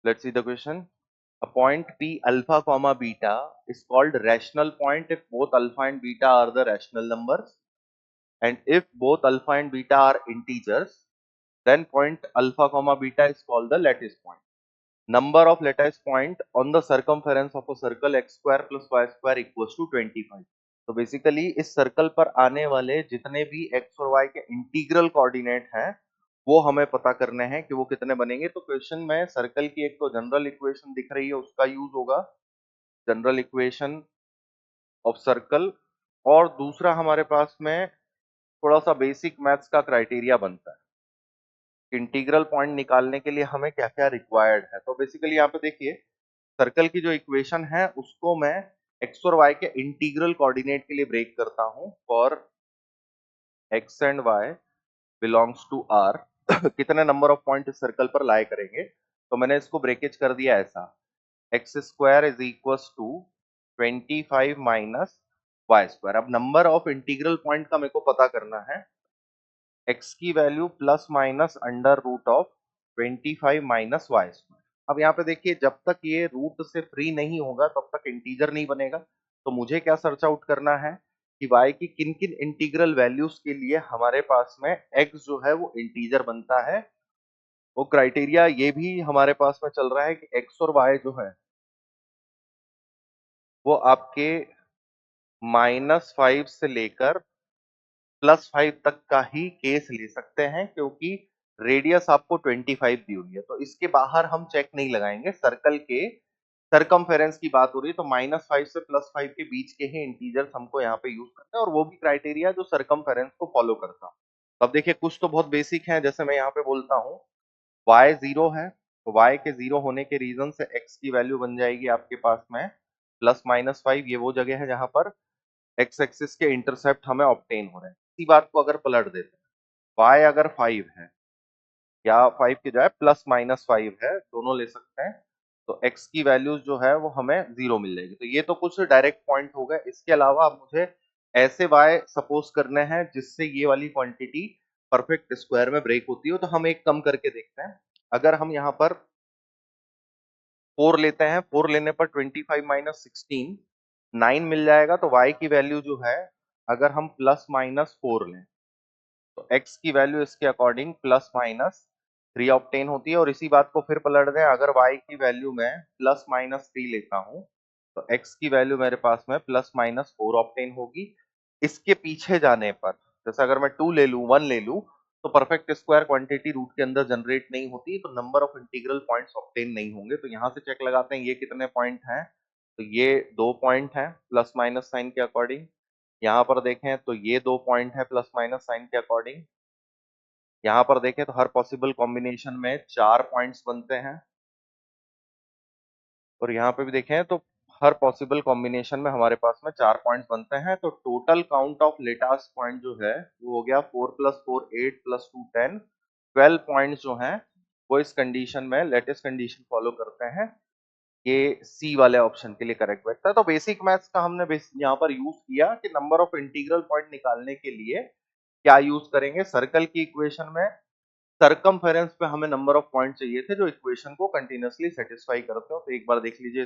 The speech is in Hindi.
Let's see the question. A point P alpha comma beta is called rational point if both alpha and beta are the rational numbers, and if both alpha and beta are integers, then point alpha comma beta is called the lattice point. Number of lattice point on the circumference of a circle x square plus y square equals to 25. तो बेसिकली इस सर्कल पर आने वाले जितने भी x और y के इंटीग्रल कोऑर्डिनेट हैं वो हमें पता करने हैं कि वो कितने बनेंगे। तो क्वेश्चन में सर्कल की एक तो जनरल इक्वेशन दिख रही है, उसका यूज होगा, जनरल इक्वेशन ऑफ सर्कल, और दूसरा हमारे पास में थोड़ा सा बेसिक मैथ्स का क्राइटेरिया बनता है, इंटीग्रल पॉइंट निकालने के लिए हमें क्या क्या रिक्वायर्ड है। तो बेसिकली यहाँ पे देखिए, सर्कल की जो इक्वेशन है उसको मैं एक्स और वाई के इंटीग्रल कोऑर्डिनेट के लिए ब्रेक करता हूं। For x and y belongs to R कितने नंबर ऑफ पॉइंट इस सर्कल पर लाए करेंगे, तो मैंने इसको ब्रेकेज कर दिया ऐसा, x square is equals to 25 minus y square. अब नंबर ऑफ इंटीग्रल पॉइंट का मेरे को पता करना है, एक्स की value plus minus under root of 25 minus y square. अब यहाँ पे देखिए, जब तक ये रूट से फ्री नहीं होगा तब तक इंटीजर नहीं बनेगा। तो मुझे क्या सर्च आउट करना है कि y की किन किन इंटीग्रल वैल्यूज के लिए हमारे पास में x जो है वो इंटीजर बनता है। वो क्राइटेरिया ये भी हमारे पास में चल रहा है कि x और y जो है वो आपके -5 से लेकर +5 तक का ही केस ले सकते हैं, क्योंकि रेडियस आपको 25 दी हुई है, तो इसके बाहर हम चेक नहीं लगाएंगे। सर्कल के सरकमफेरेंस की बात हो रही है तो -5 से +5 के बीच के ही इंटीजर्स हमको यहाँ पे यूज करते हैं, और वो भी क्राइटेरिया जो सरकमफेरेंस को फॉलो करता है। अब देखिए, कुछ तो बहुत बेसिक है, जैसे मैं यहाँ पे बोलता हूँ y 0 है, तो y के 0 होने के रीजन से x की वैल्यू बन जाएगी आपके पास में +-5। ये वो जगह है जहां पर एक्स एक्सिस के इंटरसेप्ट हमें ऑब्टेन हो रहे हैं। इसी बात को अगर पलट देते हैं, y अगर 5 है या 5 की जाए +-5 है, दोनों ले सकते हैं, तो x की वैल्यूज जो है वो हमें 0 मिल जाएगी। तो ये तो कुछ डायरेक्ट पॉइंट हो गए। इसके अलावा अब मुझे ऐसे y सपोज करने हैं जिससे ये वाली क्वांटिटी परफेक्ट स्क्वायर में ब्रेक होती हो। तो हम एक कम करके देखते हैं। अगर हम यहाँ पर 4 लेते हैं, 4 लेने पर 25 माइनस 16 9 मिल जाएगा। तो y की वैल्यू जो है, अगर हम +-4 लें तो x की वैल्यू इसके अकॉर्डिंग +-3 ऑब्टेन होती है। और इसी बात को फिर पलट दें, अगर y की वैल्यू मैं +-3 लेता हूं तो x की वैल्यू मेरे पास में +-4 ऑब्टेन होगी। इसके पीछे जाने पर, जैसे अगर मैं 2 ले लूं, 1 ले लूं, तो परफेक्ट स्क्वायर क्वांटिटी रूट के अंदर जनरेट नहीं होती, तो number of integral points obtain नहीं होंगे। तो यहाँ से चेक लगाते हैं ये कितने पॉइंट हैं, तो ये 2 पॉइंट हैं प्लस माइनस साइन के अकॉर्डिंग। यहाँ पर देखें तो ये 2 पॉइंट है प्लस माइनस साइन के अकॉर्डिंग। यहाँ पर देखें तो हर पॉसिबल कॉम्बिनेशन में 4 पॉइंट्स बनते हैं, और यहाँ पे भी देखें तो हर पॉसिबल कॉम्बिनेशन में हमारे पास में 4 पॉइंट्स बनते हैं। तो टोटल काउंट ऑफ लेटास पॉइंट जो है वो हो गया 4 + 4 8 + 2 10, 12 पॉइंट्स जो हैं वो इस कंडीशन में लेटेस्ट कंडीशन फॉलो करते हैं। ये सी वाले ऑप्शन के लिए करेक्ट बैठता है। तो बेसिक मैथ्स का हमने यहाँ पर यूज किया कि नंबर ऑफ इंटीग्रल पॉइंट निकालने के लिए क्या यूज करेंगे। सर्कल की इक्वेशन में सरकमफेरेंस पे हमें नंबर ऑफ पॉइंट चाहिए थे जो इक्वेशन को कंटिन्यूअसली सेटिस्फाई करते हो। तो एक बार देख लीजिए